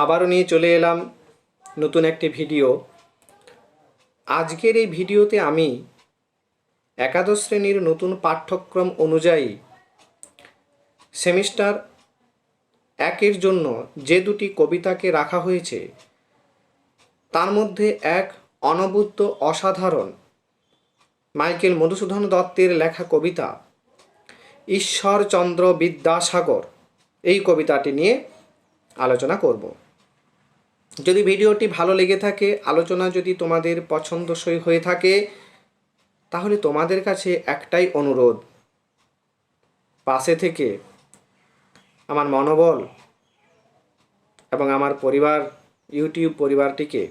আবারও নিয়ে চলে এলাম নতুন একটি ভিডিও। আজকের এই ভিডিওতে আমি একাদশ শ্রেণীর নতুন পাঠ্যক্রম অনুযায়ী সেমিস্টার 1-এর জন্য যে দুটি কবিতাকে রাখা হয়েছে তার মধ্যে এক অনবদ্য অসাধারণ মাইকেল মধুসূদন দত্তের লেখা কবিতা ঈশ্বরচন্দ্র বিদ্যাসাগর, এই কবিতাটি নিয়ে আলোচনা করব। যদি ভিডিওটি ভালো লেগে থাকে, আলোচনা যদি তোমাদের পছন্দসই হয়ে থাকে, তাহলে তোমাদের কাছে একটাই অনুরোধ, পাশে থেকে আমার মনোবল এবং আমার পরিবার, ইউটিউব পরিবারটিকে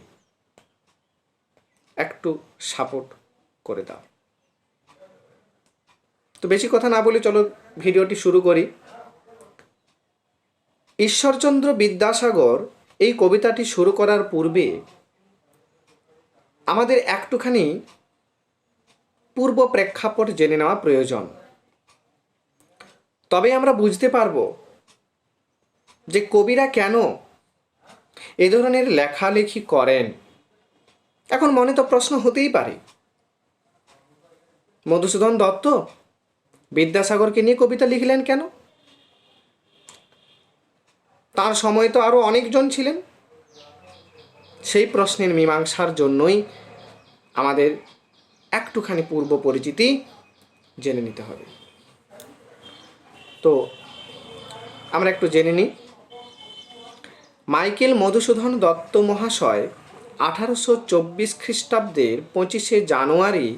একটু সাপোর্ট করে দাও। তো বেশি কথা না বলে চলো ভিডিওটি শুরু করি। ঈশ্বরচন্দ্র বিদ্যাসাগর এই কবিতাটি শুরু করার পূর্বে আমাদের একটুখানি পূর্ব প্রেক্ষাপট জেনে নেওয়া প্রয়োজন। তবে আমরা বুঝতে পারব যে কবিরা কেন এ ধরনের লেখালেখি করেন। এখন মনে তো প্রশ্ন হতেই পারে, মধুসূদন দত্ত বিদ্যাসাগরকে নিয়ে কবিতা লিখলেন কেন? তার সময় তো আরও অনেকজন ছিলেন। সেই প্রশ্নের মীমাংসার জন্যই আমাদের একটুখানি পূর্ব পরিচিতি জেনে নিতে হবে। তো আমরা একটু জেনে নিই। মাইকেল মধুসূদন দত্ত মহাশয় 1824 খ্রিস্টাব্দের 25শে জানুয়ারি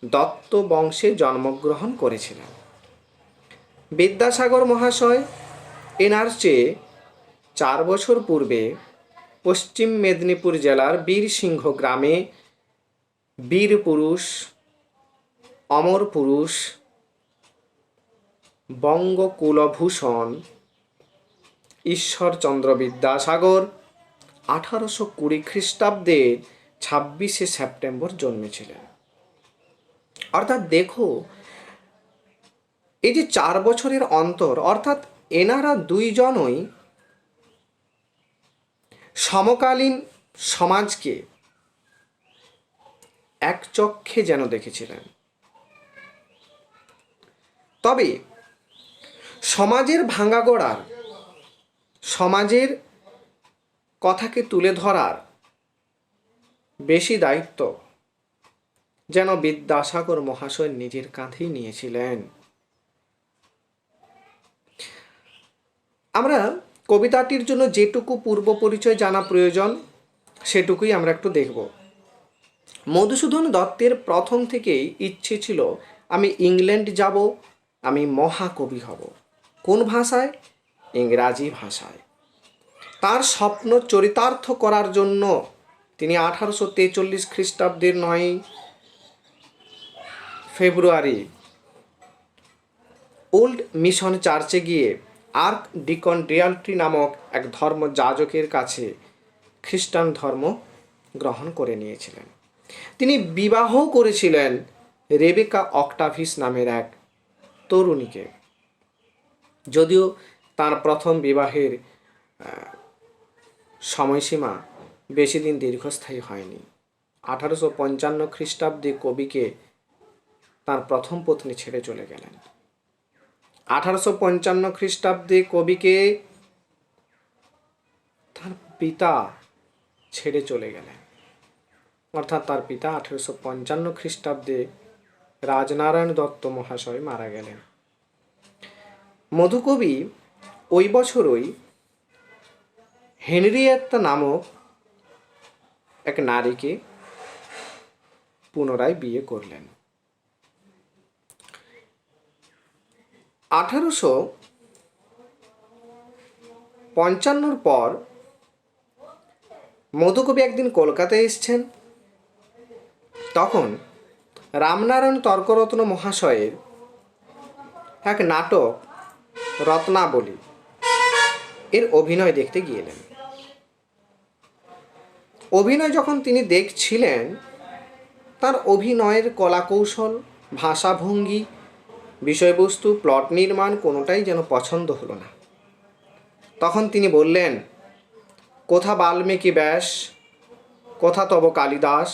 দত্ত বংশে জন্মগ্রহণ করেছিলেন। বিদ্যাসাগর মহাশয় এনার চেয়ে 4 বছর পূর্বে পশ্চিম মেদিনীপুর জেলার বীরসিংহ গ্রামে বীর পুরুষ, অমর পুরুষ, বঙ্গকুলভূষণ ঈশ্বরচন্দ্র বিদ্যাসাগর 1820 খ্রিস্টাব্দে 26শে সেপ্টেম্বর জন্মেছিলেন। অর্থাৎ দেখো, এই যে 4 বছরের অন্তর, অর্থাৎ এনারা দুইজনই সমকালীন সমাজকে এক চক্ষে যেন দেখেছিলেন। তবে সমাজের ভাঙাগোড়ার, সমাজের কথাকে তুলে ধরার বেশি দায়িত্ব যেন বিদ্যাসাগর মহাশয় নিজের কাঁধেই নিয়েছিলেন। আমরা কবিতাটির জন্য যেটুকু পূর্ব পরিচয় জানা প্রয়োজন সেটুকুই আমরা একটু দেখব। মধুসূদন দত্তের প্রথম থেকেই ইচ্ছে ছিল, আমি ইংল্যান্ড যাব, আমি মহাকবি হব। কোন ভাষায়? ইংরাজি ভাষায়। তার স্বপ্ন চরিতার্থ করার জন্য তিনি 1843 খ্রিস্টাব্দের 9 ফেব্রুয়ারি ওল্ড মিশন চার্চে গিয়ে আর্ক ডিকন ডিয়ালট্রি নামক এক ধর্ম যাজকের কাছে খ্রিস্টান ধর্ম গ্রহণ করে নিয়েছিলেন। তিনি বিবাহ করেছিলেন রেবেকা অক্টাভিস নামের এক তরুণীকে। যদিও তার প্রথম বিবাহের সময়সীমা বেশি দিন দীর্ঘস্থায়ী হয়নি। 1855 খ্রিস্টাব্দে কবিকে তার প্রথম পত্নী ছেড়ে চলে গেলেন। 1855 খ্রিস্টাব্দে কবিকে তার পিতা ছেড়ে চলে গেলেন। অর্থাৎ তার পিতা 1855 খ্রিস্টাব্দে রাজনারায়ণ দত্ত মহাশয় মারা গেলেন। মধুকবি ওই বছরই হেনরিয়েত্তা নামক এক নারীকে পুনরায় বিয়ে করলেন। 1855 পর মধুকবি একদিন কলকাতায় এসছেন। তখন রামনারায়ণ তর্করত্ন মহাশয়ের এক নাটক রত্নাবলী এর অভিনয় দেখতে গিয়েলেন। অভিনয় যখন তিনি দেখছিলেন, তার অভিনয়ের কলাকৌশল, ভাষাভঙ্গি, বিষয়বস্তু, প্লট নির্মাণ কোনোটাই যেন পছন্দ হলো না। তখন তিনি বললেন, কোথা বাল্মীকি ব্যাস, কোথা তব কালিদাস,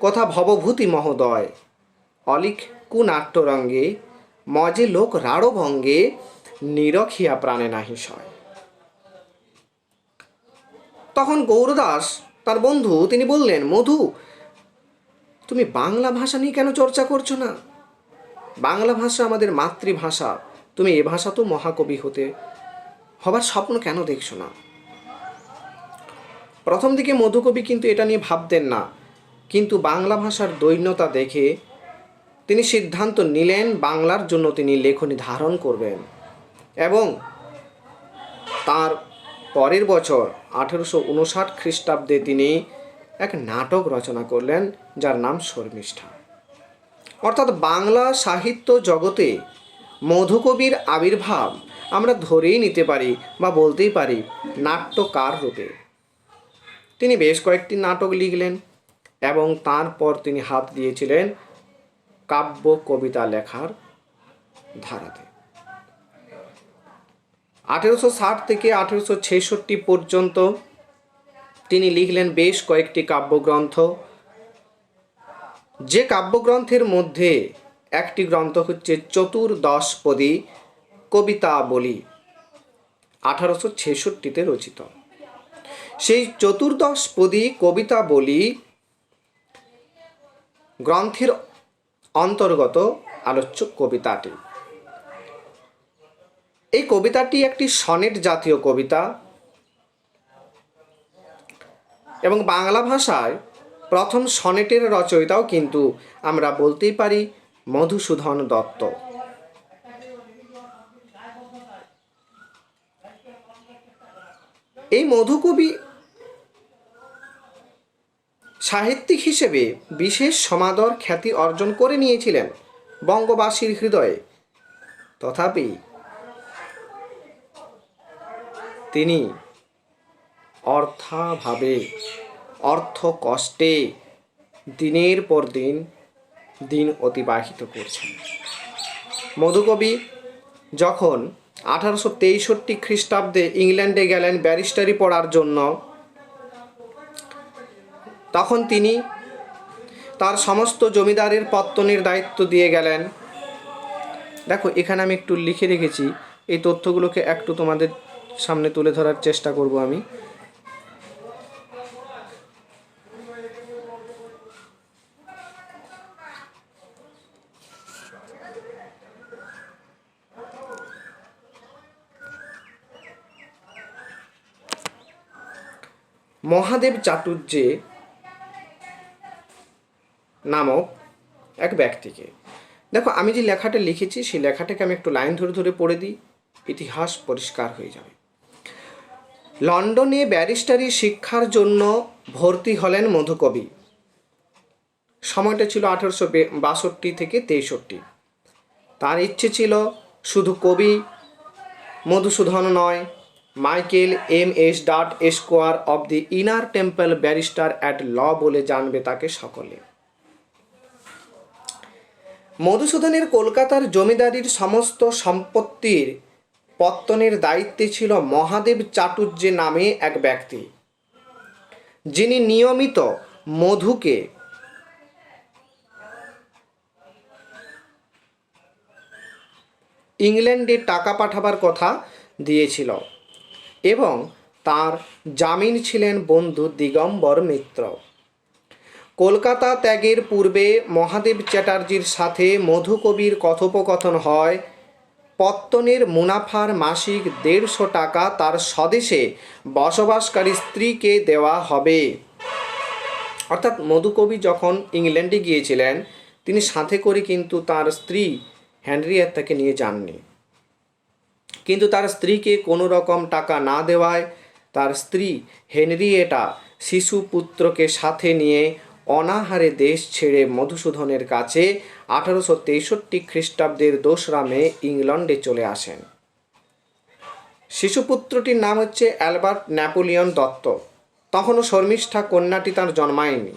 কোথা ভবভূতি মহোদয়, অলিখ কুনাট্যরঙ্গে, মজে লোক রাড়ো ভঙ্গে, নিরখিয়া প্রাণে নাহি সয়। তখন গৌরদাস তার বন্ধু তিনি বললেন, মধু, তুমি বাংলা ভাষা নিয়ে কেন চর্চা করছো না? বাংলা ভাষা আমাদের মাতৃভাষা, তুমি এ ভাষা তো মহাকবি হবার স্বপ্ন কেন দেখছো না? প্রথম দিকে মধুকবি কিন্তু এটা নিয়ে ভাবতেন না, কিন্তু বাংলা ভাষার দৈন্যতা দেখে তিনি সিদ্ধান্ত নিলেন বাংলার জন্য তিনি লেখনী ধারণ করবেন। এবং তার পরের বছর 1859 খ্রিস্টাব্দে তিনি এক নাটক রচনা করলেন, যার নাম শর্মিষ্ঠা। অর্থাৎ বাংলা সাহিত্য জগতে মধুকবির আবির্ভাব আমরা ধরেই নিতে পারি বা বলতেই পারি নাট্যকার রূপে। তিনি বেশ কয়েকটি নাটক লিখলেন এবং তারপর তিনি হাত দিয়েছিলেন কাব্য কবিতা লেখার ধারাতে। 1860 থেকে 1866 পর্যন্ত তিনি লিখলেন বেশ কয়েকটি কাব্যগ্রন্থ। যে কাব্যগ্রন্থের মধ্যে একটি গ্রন্থ হচ্ছে চতুর্দশপদী কবিতাবলী, 1866 রচিত। সেই চতুর্দশপদী কবিতাবলী গ্রন্থের অন্তর্গত আলোচ্য কবিতাটি। এই কবিতাটি একটি সনেট জাতীয় কবিতা এবং বাংলা ভাষায় প্রথম সনেটের রচয়িতাও কিন্তু আমরা বলতেই পারি মধুসূদন দত্ত। এই মধুকবি সাহিত্যিক হিসেবে বিশেষ সমাদর খ্যাতি অর্জন করে নিয়েছিলেন বঙ্গবাসীর হৃদয়ে। তথাপি তিনি অর্থাভাবে, অর্থ কষ্টে দিনের পর দিন অতিবাহিত করছেন। মধুকবি যখন 1863 খ্রিস্টাব্দে ইংল্যান্ডে গেলেন ব্যারিস্টারি পড়ার জন্য, তখন তিনি তার সমস্ত জমিদারের পত্তনের দায়িত্ব দিয়ে গেলেন। দেখো, এখানে আমি একটু লিখে রেখেছি, এই তথ্যগুলোকে একটু তোমাদের সামনে তুলে ধরার চেষ্টা করব আমি। মহাদেব চাটুর্যে নামক এক ব্যক্তিকে, দেখো আমি যে লেখাটা লিখেছি সেই লেখাটাকে আমি একটু লাইন ধরে ধরে পড়ে দিই, ইতিহাস পরিষ্কার হয়ে যাবে। লন্ডনে ব্যারিস্টারি শিক্ষার জন্য ভর্তি হলেন মধুকবি। সময়টা ছিল 1862 থেকে 63। তার ইচ্ছে ছিল শুধু কবি মধুসূদন নয়, Michael M.S. Dutt esquire of the inner temple barrister at law বলে জানবে তাকে সকলে। মধুসূদনের কলকাতার জমিদারির সমস্ত সম্পত্তির পত্তনের দায়িত্বে ছিল মহাদেব চাটুর্যে নামে এক ব্যক্তি, যিনি নিয়মিত মধুকে ইংল্যান্ডে টাকা পাঠাবার কথা দিয়েছিল এবং তার জামিন ছিলেন বন্ধু দিগম্বর মিত্র। কলকাতা ত্যাগের পূর্বে মহাদেব চ্যাটার্জির সাথে মধুকবির কথোপকথন হয় পত্তনের মুনাফার মাসিক 150 টাকা তার স্বদেশে বসবাসকারী স্ত্রীকে দেওয়া হবে। অর্থাৎ মধুকবি যখন ইংল্যান্ডে গিয়েছিলেন, তিনি সাথে করে কিন্তু তার স্ত্রী হেনরিয়েত্তাকে নিয়ে যাননি। কিন্তু তার স্ত্রীকে কোনো রকম টাকা না দেওয়ায় তার স্ত্রী হেনরিয়েটা শিশু পুত্রকে সাথে নিয়ে অনাহারে দেশ ছেড়ে মধুসূদনের কাছে 1863 খ্রিস্টাব্দের 2রা মে ইংল্যান্ডে চলে আসেন। শিশুপুত্রটির নাম হচ্ছে অ্যালবার্ট নেপোলিয়ন দত্ত। তখনও শর্মিষ্ঠা কন্যাটি তার জন্মায়নি।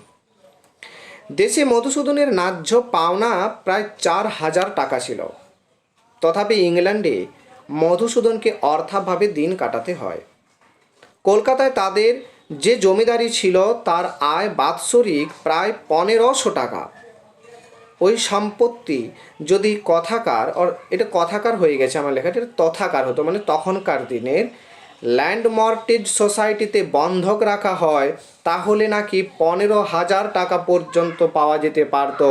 দেশে মধুসূদনের ন্যায্য পাওনা প্রায় 4000 টাকা ছিল। তথাপি ইংল্যান্ডে মধুসূদনকে অর্থাভাবে দিন কাটাতে হয়। কলকাতায় তাদের যে জমিদারি ছিল তার আয় বাৎসরিক প্রায় 1500 টাকা। ওই সম্পত্তি যদি কথাকার, এটা কথাকার হয়ে গেছে আমার লেখাটা, এটা তথাকার হতো, মানে তখনকার দিনের ল্যান্ড মর্টেজ সোসাইটিতে বন্ধক রাখা হয়, তাহলে নাকি 15,000 টাকা পর্যন্ত পাওয়া যেতে পারত।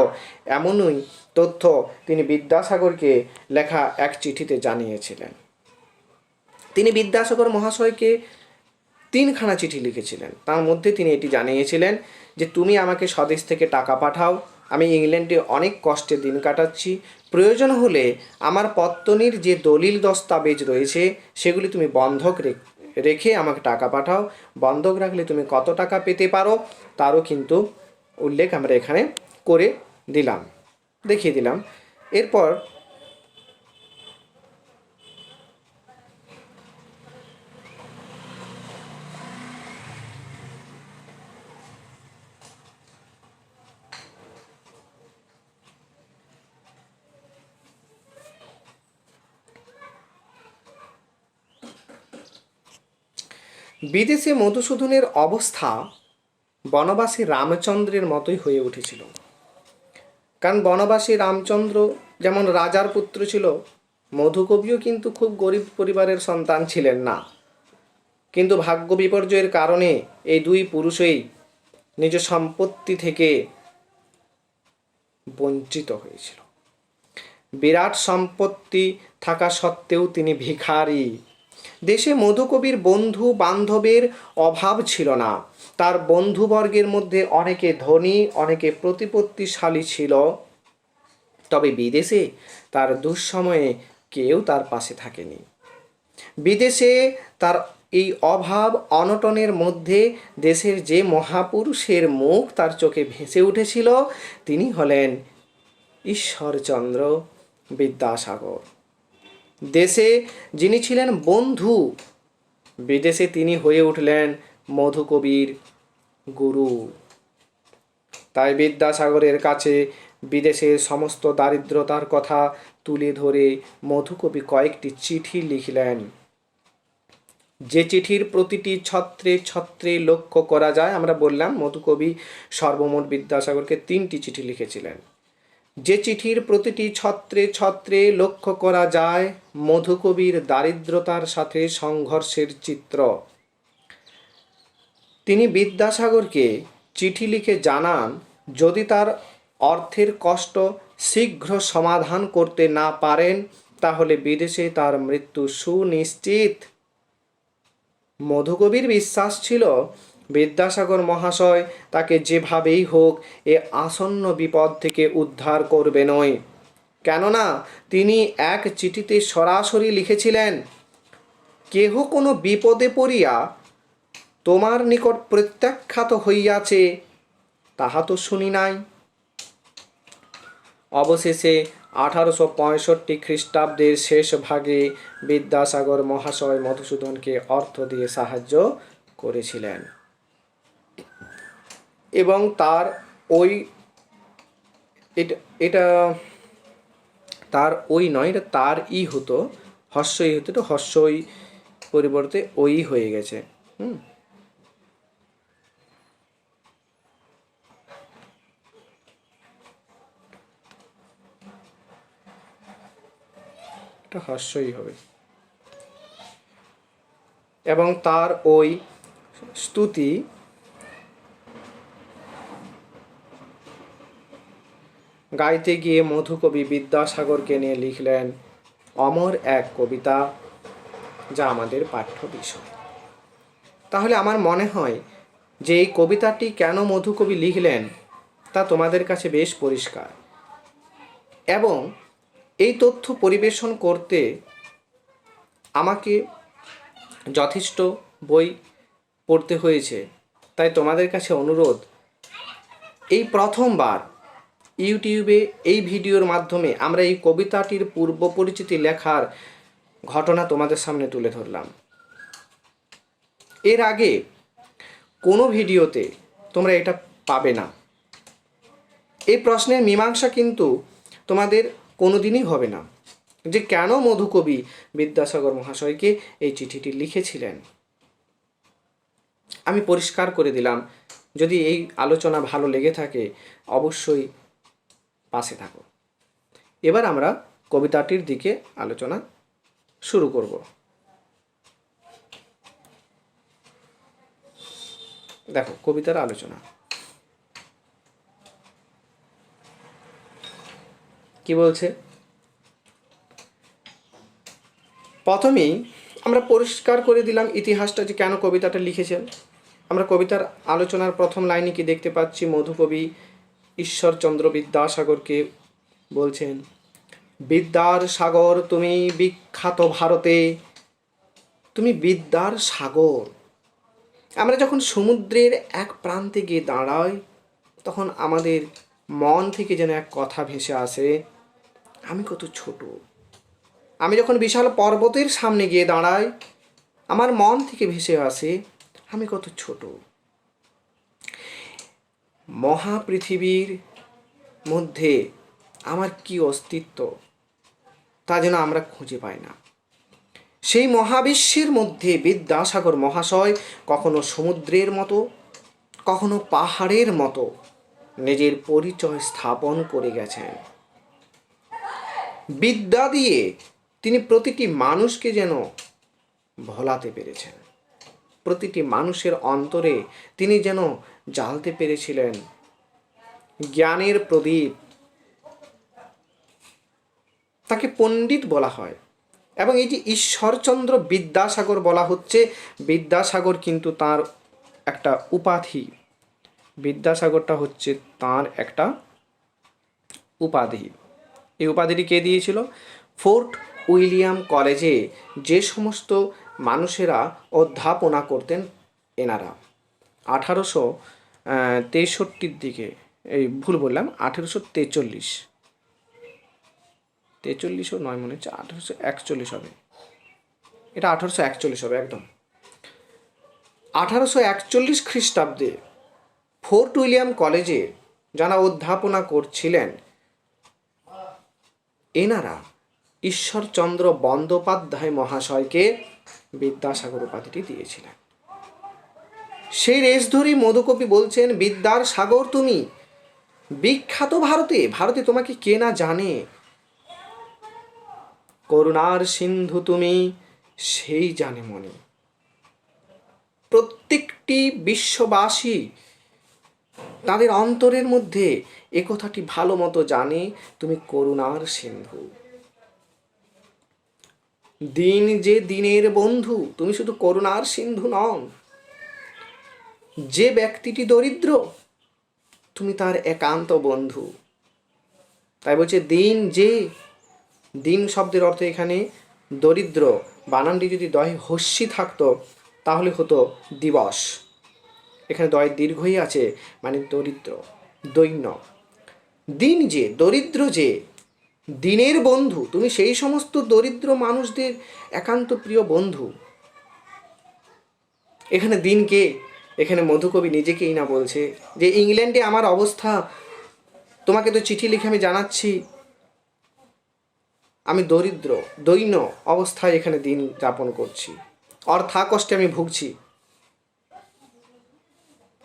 এমনই তথ্য তিনি বিদ্যাসাগরকে লেখা এক চিঠিতে জানিয়েছিলেন। তিনি বিদ্যাসাগর মহাশয়কে 3খানা চিঠি লিখেছিলেন। তার মধ্যে তিনি এটি জানিয়েছিলেন যে তুমি আমাকে স্বদেশ থেকে টাকা পাঠাও, আমি ইংল্যান্ডে অনেক কষ্টে দিন কাটাচ্ছি, প্রয়োজন হলে আমার পত্তনির যে দলিল দস্তাবেজ রয়েছে সেগুলি তুমি বন্ধক রেখে আমাকে টাকা পাঠাও। বন্ধক রাখলে তুমি কত টাকা পেতে পারো তারও কিন্তু উল্লেখ আমরা এখানে করে দিলাম, দেখিয়ে দিলাম। এরপর বিদেশে মধুসূদনের অবস্থা বনবাসী রামচন্দ্রের মতোই হয়ে উঠেছিল। কারণ বনবাসী রামচন্দ্র যেমন রাজার পুত্র ছিল, মধুকবিও কিন্তু খুব গরিব পরিবারের সন্তান ছিলেন না। কিন্তু ভাগ্য বিপর্যয়ের কারণে এই দুই পুরুষই নিজ সম্পত্তি থেকে বঞ্চিত হয়েছিল। বিরাট সম্পত্তি থাকা সত্ত্বেও তিনি ভিখারি। দেশে মধুকবির বন্ধু বান্ধবের অভাব ছিল না। তার বন্ধুবর্গের মধ্যে অনেকে ধনী, অনেকে প্রতিপত্তিশালী ছিল, তবে বিদেশে তার দুঃসময়ে কেউ তার পাশে থাকেনি। বিদেশে তার এই অভাব অনটনের মধ্যে দেশের যে মহাপুরুষের মুখ তার চোখে ভেসে উঠেছিল তিনি হলেন ঈশ্বরচন্দ্র বিদ্যাসাগর। দেশে যিনি ছিলেন বন্ধু, বিদেশে তিনি হয়ে উঠলেন মধুকবির গুরু। তাই বিদ্যাসাগরের কাছে বিদেশের সমস্ত দারিদ্রতার কথা তুলে ধরে মধুকবি কয়েকটি চিঠি লিখলেন, যে চিঠির প্রতিটি ছত্রে ছত্রে লক্ষ্য করা যায়। আমরা বললাম মধুকবি সর্বমোট বিদ্যাসাগরকে 3টি চিঠি লিখেছিলেন। যে চিঠির প্রতিটি ছত্রে ছত্রে লক্ষ্য করা যায় মধুকবির দারিদ্রতার সাথে সংঘর্ষের চিত্র। তিনি বিদ্যাসাগরকে চিঠি লিখে জানান, যদি তার অর্থের কষ্ট শীঘ্র সমাধান করতে না পারেন তাহলে বিদেশে তার মৃত্যু সুনিশ্চিত। মধুকবির বিশ্বাস ছিল বিদ্যাসাগর মহাশয় তাকে যেভাবেই হোক এ আসন্ন বিপদ থেকে উদ্ধার করবেনই। কেননা তিনি এক চিঠিতে সরাসরি লিখেছিলেন, কেহ কোনো বিপদে পড়িয়া তোমার নিকট প্রত্যাখ্যাত হইয়াছে তাহা তো শুনি নাই। অবশেষে 1865 খ্রিস্টাব্দের শেষ ভাগে বিদ্যাসাগর মহাশয় মধুসূদনকে অর্থ দিয়ে সাহায্য করেছিলেন এবং তার ওই এটা তার ওই নয়, এটা তার ই হতো, হস্যই হতো, এটা হস্যই পরিবর্তে ওই হয়ে গেছে। এটা হস্যই হবে। এবং তার ওই স্তুতি গাইতে গিয়ে মধুকবি বিদ্যাসাগরকে নিয়ে লিখলেন অমর এক কবিতা, যা আমাদের পাঠ্য বিষয়। তাহলে আমার মনে হয় যে এই কবিতাটি কেন মধুকবি লিখলেন তা তোমাদের কাছে বেশ পরিষ্কার, এবং এই তথ্য পরিবেশন করতে আমাকে যথেষ্ট বই পড়তে হয়েছে। তাই তোমাদের কাছে অনুরোধ, এই প্রথমবার ইউটিউবে এই ভিডিওর মাধ্যমে আমরা এই কবিতাটির পূর্ব পরিচিতি লেখার ঘটনা তোমাদের সামনে তুলে ধরলাম। এর আগে কোনো ভিডিওতে তোমরা এটা পাবে না। এই প্রশ্নের মীমাংসা কিন্তু তোমাদের কোনোদিনই হবে না যে কেন মধুকবি বিদ্যাসাগর মহাশয়কে এই চিঠিটি লিখেছিলেন। আমি পরিষ্কার করে দিলাম। যদি এই আলোচনা ভালো লেগে থাকে অবশ্যই পাশে থাকো। এবার আমরা কবিতাটির দিকে আলোচনা শুরু করব। দেখো কবিতার আলোচনা কি বলছে। প্রথমেই আমরা পরিষ্কার করে দিলাম ইতিহাসটা, যে কেন কবিতাটা লিখেছেন। আমরা কবিতার আলোচনার প্রথম লাইনে কি দেখতে পাচ্ছি, মধুকবি ঈশ্বরচন্দ্র বিদ্যাসাগরকে বলছেন, বিদ্যার সাগর তুমি বিখ্যাত ভারতে, তুমি বিদ্যার সাগর। আমরা যখন সমুদ্রের এক প্রান্তে গিয়ে দাঁড়াই তখন আমাদের মন থেকে যেন এক কথা ভেসে আসে, আমি কত ছোট। আমি যখন বিশাল পর্বতের সামনে গিয়ে দাঁড়াই আমার মন থেকে ভেসে আসে, আমি কত ছোট। মহাপৃথিবীর মধ্যে আমার কি অস্তিত্ব তা যেন আমরা খুঁজে পাই না। সেই মহাবিশ্বের মধ্যে বিদ্যাসাগর মহাশয় কখনো সমুদ্রের মতো, কখনো পাহাড়ের মতো নিজের পরিচয় স্থাপন করে গেছেন। বিদ্যা দিয়ে তিনি প্রতিটি মানুষকে যেন ভোলাতে পেরেছেন। প্রতিটি মানুষের অন্তরে তিনি যেন জ্বালতে পেরেছিলেন জ্ঞানের প্রদীপ। তাকে পণ্ডিত বলা হয়। এবং এই যে ঈশ্বরচন্দ্র বিদ্যাসাগর বলা হচ্ছে, বিদ্যাসাগর কিন্তু তার একটা উপাধি। বিদ্যাসাগরটা হচ্ছে তার একটা উপাধি। এই উপাধিটি কে দিয়েছিল? ফোর্ট উইলিয়াম কলেজে যে সমস্ত মানুষেরা অধ্যাপনা করতেন এনারা 1863 দিকে, এই ভুল বললাম, 1843ও নয়, মনে হচ্ছে 1841 হবে, এটা 1841 হবে একদম। 1841 খ্রিস্টাব্দে ফোর্ট উইলিয়াম কলেজে যারা অধ্যাপনা করছিলেন এনারা ঈশ্বরচন্দ্র বন্দ্যোপাধ্যায় মহাশয়কে বিদ্যাসাগর উপাধিটি দিয়েছিলেন। সেই রেশ ধরেই মধুকবি বলছেন, বিদ্যার সাগর তুমি বিখ্যাত ভারতে, ভারতে তোমাকে কে না জানে, করুণার সিন্ধু তুমি সেই জানে মনে। প্রত্যেকটি বিশ্ববাসী তাদের অন্তরের মধ্যে একথাটি ভালো মতো জানে, তুমি করুণার সিন্ধু। দিন যে দিনের বন্ধু, তুমি শুধু করুণার সিন্ধু নও। যে ব্যক্তিটি দরিদ্র তুমি তার একান্ত বন্ধু। তাই বলছে দিন যে, দিন শব্দের অর্থ এখানে দরিদ্র, বানানটি যদি দয় হস্যি থাকতো তাহলে হতো দিবস। এখানে দয় দীর্ঘই আছে, মানে দরিদ্র, দৈন্য। দিন যে, দরিদ্র যে, দিনের বন্ধু, তুমি সেই সমস্ত দরিদ্র মানুষদের একান্ত প্রিয় বন্ধু। এখানে দিনকে, এখানে মধুকবি নিজেকেই না বলছে যে ইংল্যান্ডে আমার অবস্থা, তোমাকে তো চিঠি লিখে আমি জানাচ্ছি আমি দরিদ্র দৈন্য অবস্থায় এখানে দিন যাপন করছি, অর্থাকষ্টে আমি ভুগছি,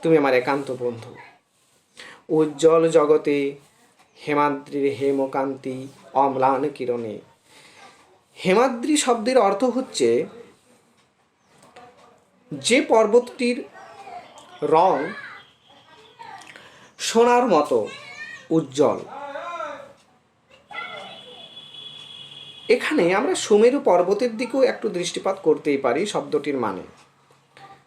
তুমি আমার একান্ত বন্ধু। উজ্জ্বল জগতে হেমাদ্রির হেমকান্তি অম্লান কিরণে। হেমাদ্রি শব্দের অর্থ হচ্ছে যে পর্বতটির রং সোনার মতো উজ্জ্বল। এখানে আমরা সুমেরু পর্বতের দিকেও একটু দৃষ্টিপাত করতেই পারি শব্দটির মানে।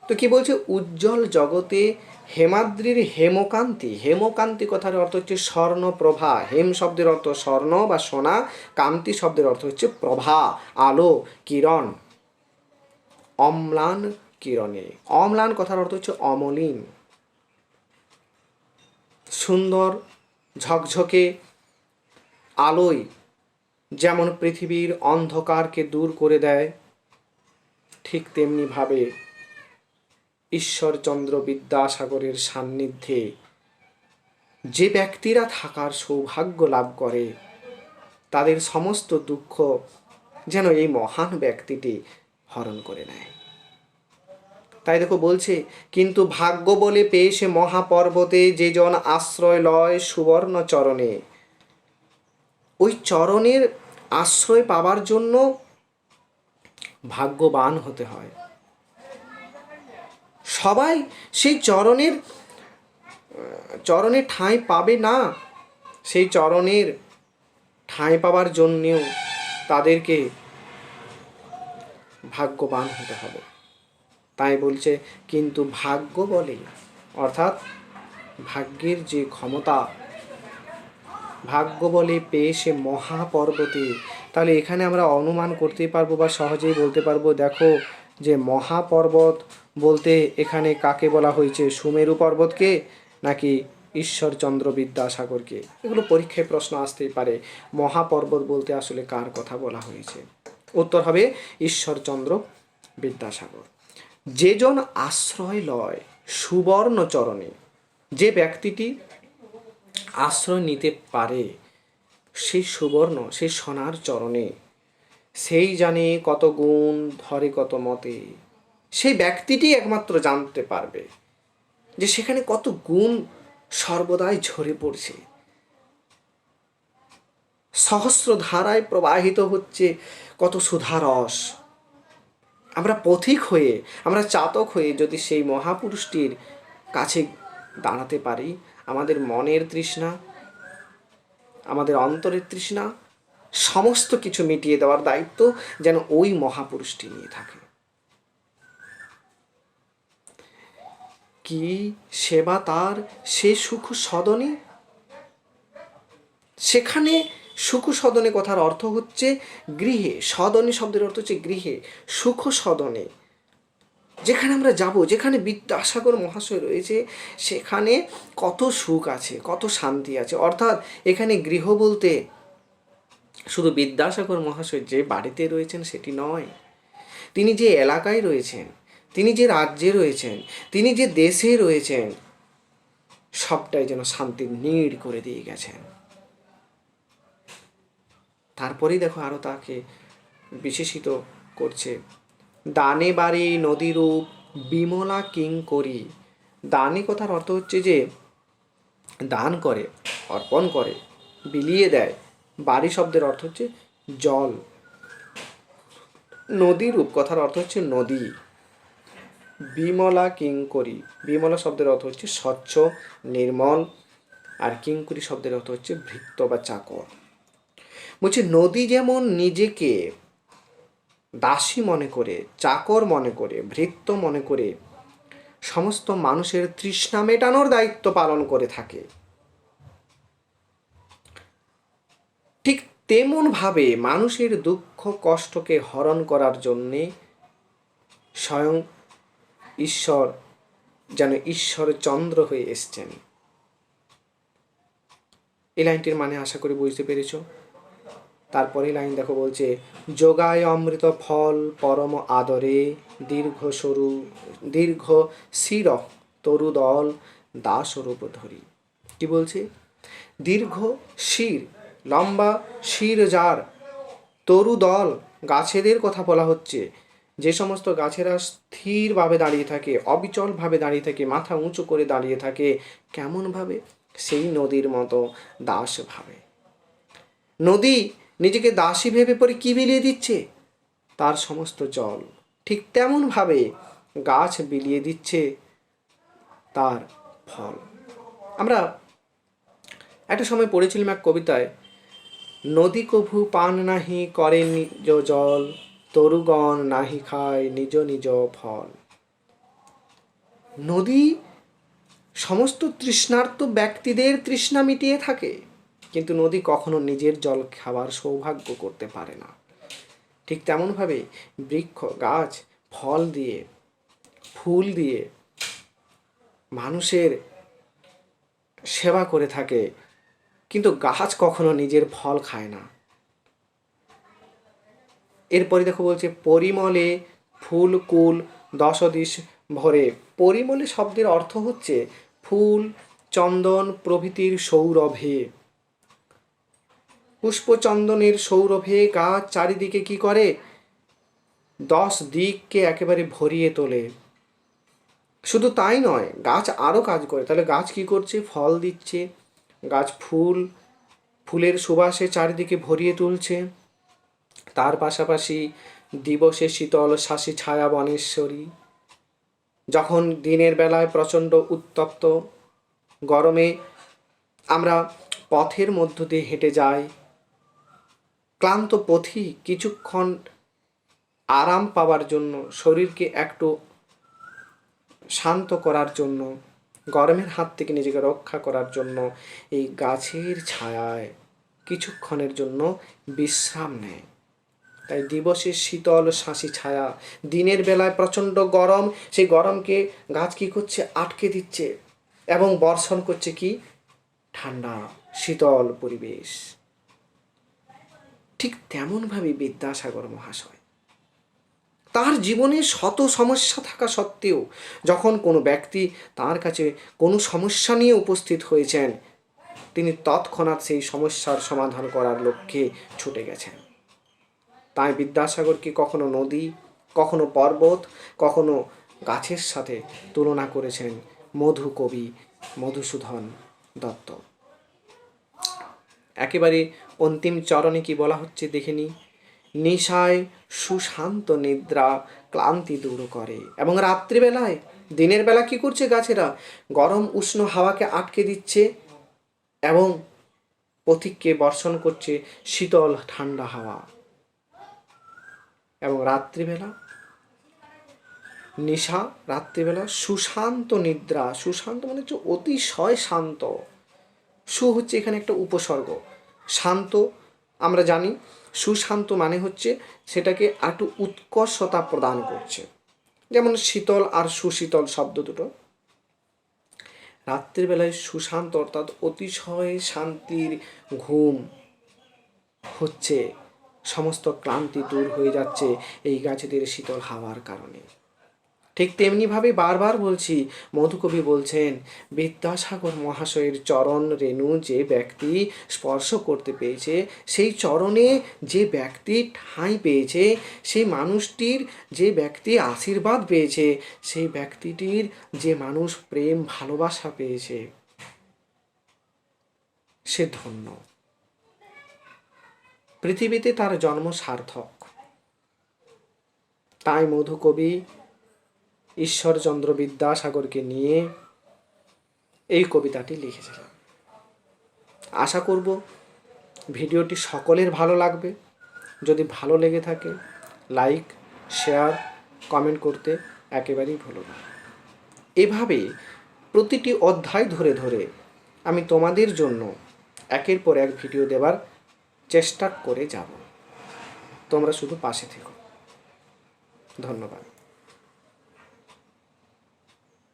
তো কি বলছে? উজ্জ্বল জগতে হেমাদ্রির হেমকান্তি। হেমকান্তি কথার অর্থ হচ্ছে স্বর্ণপ্রভা। হেম শব্দের অর্থ স্বর্ণ বা সোনা, কান্তি শব্দের অর্থ হচ্ছে প্রভা, আলো, কিরণ। অম্লান কিরণে, অম্লান কথার অর্থ হচ্ছে অমলিন। সুন্দর ঝকঝকে আলোয় যেমন পৃথিবীর অন্ধকারকে দূর করে দেয়, ঠিক তেমনিভাবে ঈশ্বরচন্দ্র বিদ্যাসাগরের সান্নিধ্যে যে ব্যক্তিরা থাকার সৌভাগ্য লাভ করে তাদের সমস্ত দুঃখ যেন এই মহান ব্যক্তিটি হরণ করে নেয়। তাই দেখো বলছে, কিন্তু ভাগ্য বলে পেয়ে সে মহাপর্বতে যে জন আশ্রয় লয় সুবর্ণ চরণে। ওই চরণের আশ্রয় পাবার জন্য ভাগ্যবান হতে হয়। সবাই সেই চরণের ঠাঁই পাবে না। সেই চরণের ঠাঁই পাবার জন্যেও তাদেরকে ভাগ্যবান হতে হবে। তাই বলছে, কিন্তু ভাগ্য বলে, অর্থাৎ ভাগ্যের যে ক্ষমতা, ভাগ্য বলে পেয়ে সে মহাপর্বতে। তাহলে এখানে আমরা অনুমান করতেই পারবো বা সহজেই বলতে পারবো, দেখো যে মহাপর্বত বলতে এখানে কাকে বলা হয়েছে, সুমেরু পর্বতকে নাকি ঈশ্বরচন্দ্র বিদ্যাসাগরকে? এগুলো পরীক্ষায় প্রশ্ন আসতেই পারে, মহাপর্বত বলতে আসলে কার কথা বলা হয়েছে। উত্তর হবে ঈশ্বরচন্দ্র বিদ্যাসাগর। যে জন আশ্রয় লয় সুবর্ণ চরণে, যে ব্যক্তিটি আশ্রয় নিতে পারে সেই সুবর্ণ, সেই সোনার চরণে, সেই জানে কত গুণ ধরে কত মতে। সেই ব্যক্তিটি একমাত্র জানতে পারবে যে সেখানে কত গুণ সর্বদাই ঝরে পড়ছে, সহস্র ধারায় প্রবাহিত হচ্ছে কত সুধারস। আমরা পথিক হয়ে, আমরা চাতক হয়ে যদি সেই মহাপুরুষটির কাছে দাঁড়াতে পারি, আমাদের মনের তৃষ্ণা, আমাদের অন্তরের তৃষ্ণা সমস্ত কিছু মিটিয়ে দেওয়ার দায়িত্ব যেন ওই মহাপুরুষটি নিয়ে থাকে। কি সেবা তার সে সুখ সদনে। সেখানে সুখ সদনে কথার অর্থ হচ্ছে গৃহে, সদনে শব্দের অর্থ হচ্ছে গৃহে, সুখ সদনে। যেখানে আমরা যাব, যেখানে বিদ্যাসাগর মহাশয় রয়েছে, সেখানে কত সুখ আছে, কত শান্তি আছে। অর্থাৎ এখানে গৃহ বলতে শুধু বিদ্যাসাগর মহাশয় যে বাড়িতে রয়েছেন সেটি নয়, তিনি যে এলাকায় রয়েছেন, তিনি যে রাজ্যে রয়েছেন, তিনি যে দেশে রয়েছেন, সবটাই যেন শান্তির নীড় করে দিয়ে গেছেন। তারপরেই দেখো আরও তাকে বিশেষিত করছে, দানে বাড়ি নদীরূপ বিমলা কিঙ্করী। দানে কথার অর্থ হচ্ছে যে দান করে, অর্পণ করে, বিলিয়ে দেয়। বাড়ি শব্দের অর্থ হচ্ছে জল। নদীরূপ কথার অর্থ হচ্ছে নদী। বিমলা কিঙ্করী, বিমলা শব্দের অর্থ হচ্ছে স্বচ্ছ নির্মল, আর কিঙ্করী শব্দের অর্থ হচ্ছে ভৃত্য বা চাকর। বলছে নদী যেমন নিজেকে দাসী মনে করে, চাকর মনে করে, ভৃত্য মনে করে সমস্ত মানুষের তৃষ্ণা মেটানোর দায়িত্ব পালন করে থাকে, ঠিক তেমনভাবে মানুষের দুঃখ কষ্টকে হরণ করার জন্যে স্বয়ং ঈশ্বর যেন ঈশ্বরচন্দ্র হয়ে এসছেন। এই লাইনটির মানে আশা করি বুঝতে পেরেছ। তারপরে লাইন দেখো বলছে, যোগায় অমৃত ফল পরম আদরে দীর্ঘ শির তরুদল দাসরূপ ধরি। কি বলছে? দীর্ঘ শির, লম্বা শির যার, তরুদল গাছেদের কথা বলা হচ্ছে, যে সমস্ত গাছেরা স্থিরভাবে দাঁড়িয়ে থাকে, অবিচলভাবে দাঁড়িয়ে থাকে, মাথা উঁচু করে দাঁড়িয়ে থাকে, কেমনভাবে? সেই নদীর মতো দাসভাবে। নদী নিজেকে দাসী ভেবে পরে কি বিলিয়ে দিচ্ছে? তার সমস্ত জল। ঠিক তেমনভাবে গাছ বিলিয়ে দিচ্ছে তার ফল। আমরা একটা সময় পড়েছিলাম এক কবিতায়, নদী কভু পান নাহি করে নিজ জল, তরুগণ নাহি খায় নিজ নিজ ফল। নদী সমস্ত তৃষ্ণার্ত ব্যক্তিদের তৃষ্ণা মিটিয়ে থাকে, কিন্তু নদী কখনো নিজের জল খাবার সৌভাগ্য করতে পারে না। ঠিক তেমনভাবে বৃক্ষ, গাছ ফল দিয়ে, ফুল দিয়ে মানুষের সেবা করে থাকে, কিন্তু গাছ কখনো নিজের ফল খায় না। এরপরে দেখো বলছে, পরিমলে ফুল কুল দশদিশ ভরে। পরিমলে শব্দের অর্থ হচ্ছে ফুল, চন্দন প্রভৃতির সৌরভে। পুষ্পচন্দনের সৌরভে গাছ চারিদিকে কি করে? 10 দিককে একেবারে ভরিয়ে তোলে। শুধু তাই নয়, গাছ আরও কাজ করে। তাহলে গাছ কি করছে? ফল দিচ্ছে, গাছ ফুলের সুবাসে চারিদিকে ভরিয়ে তুলছে। তার পাশাপাশি দিবসে শীতল শাসী ছায়া বনেশ্বরী, যখন দিনের বেলায় প্রচণ্ড উত্তপ্ত গরমে আমরা পথের মধ্য দিয়ে হেঁটে যাই, ক্লান্ত পথিক কিছুক্ষণ আরাম পাওয়ার জন্য, শরীরকে একটু শান্ত করার জন্য, গরমের হাত থেকে নিজেকে রক্ষা করার জন্য এই গাছের ছায়ায় কিছুক্ষণের জন্য বিশ্রাম নেয়। তাই দিবসের শীতল শাসী ছায়া, দিনের বেলায় প্রচণ্ড গরম, সেই গরমকে গাছ কী করছে? আটকে দিচ্ছে এবং বর্ষণ করছে কি? ঠান্ডা শীতল পরিবেশ। ঠিক তেমনভাবে বিদ্যাসাগর মহাশয় তার জীবনে শত সমস্যা থাকা সত্ত্বেও যখন কোনো ব্যক্তি তার কাছে কোনো সমস্যা নিয়ে উপস্থিত হয়েছেন, তিনি তৎক্ষণাৎ সেই সমস্যার সমাধান করার লক্ষ্যে ছুটে গেছেন। তাই বিদ্যাসাগরকে কখনো নদী, কখনো পর্বত, কখনো গাছের সাথে তুলনা করেছেন মধু কবি মধুসূদন দত্ত। একেবারে অন্তিম চরণে কি বলা হচ্ছে দেখে নি। নিশায় সুশান্ত নিদ্রা ক্লান্তি দূর করে। এবং রাত্রিবেলায়, দিনের বেলা কি করছে গাছেরা? গরম উষ্ণ হাওয়াকে আটকে দিচ্ছে এবং পথিককে বর্ষণ করছে শীতল ঠান্ডা হাওয়া। এবং রাত্রিবেলা নিশা, রাত্রিবেলা সুশান্ত নিদ্রা। সুশান্ত মানে হচ্ছে অতিশয় শান্ত। সু হচ্ছে এখানে একটা উপসর্গ। শান্ত আমরা জানি, সুশান্ত মানে হচ্ছে সেটাকে একটু উৎকর্ষতা প্রদান করছে। যেমন শীতল আর সুশীতল শব্দ দুটো। রাত্রিবেলায় সুশান্ত অর্থাৎ অতিশয় শান্তির ঘুম হচ্ছে, সমস্ত ক্লান্তি দূর হয়ে যাচ্ছে এই গাছেদের শীতল হাওয়ার কারণে। ঠিক তেমনিভাবে বারবার বলছি, মধুকবি বলছেন বিদ্যাসাগর মহাশয়ের চরণ রেণু যে ব্যক্তি স্পর্শ করতে পেয়েছে, সেই চরণে যে ব্যক্তি ঠাঁই পেয়েছে, সেই মানুষটির যে ব্যক্তি আশীর্বাদ পেয়েছে, সেই ব্যক্তিটির যে মানুষ প্রেম ভালোবাসা পেয়েছে, সে ধন্য। পৃথিবীতে তার জন্ম সার্থক। তাই মধুকবি ঈশ্বরচন্দ্র বিদ্যাসাগরকে নিয়ে এই কবিতাটি লিখেছিলেন। আশা করব ভিডিওটি সকলের ভালো লাগবে। যদি ভালো লেগে থাকে লাইক, শেয়ার, কমেন্ট করতে একেবারেই ভুলো না। এভাবে প্রতিটি অধ্যায় ধরে ধরে আমি তোমাদের জন্য একের পর এক ভিডিও দেবার চেষ্টা করে যাব। তোমরা শুধু পাশে থেকো। ধন্যবাদ।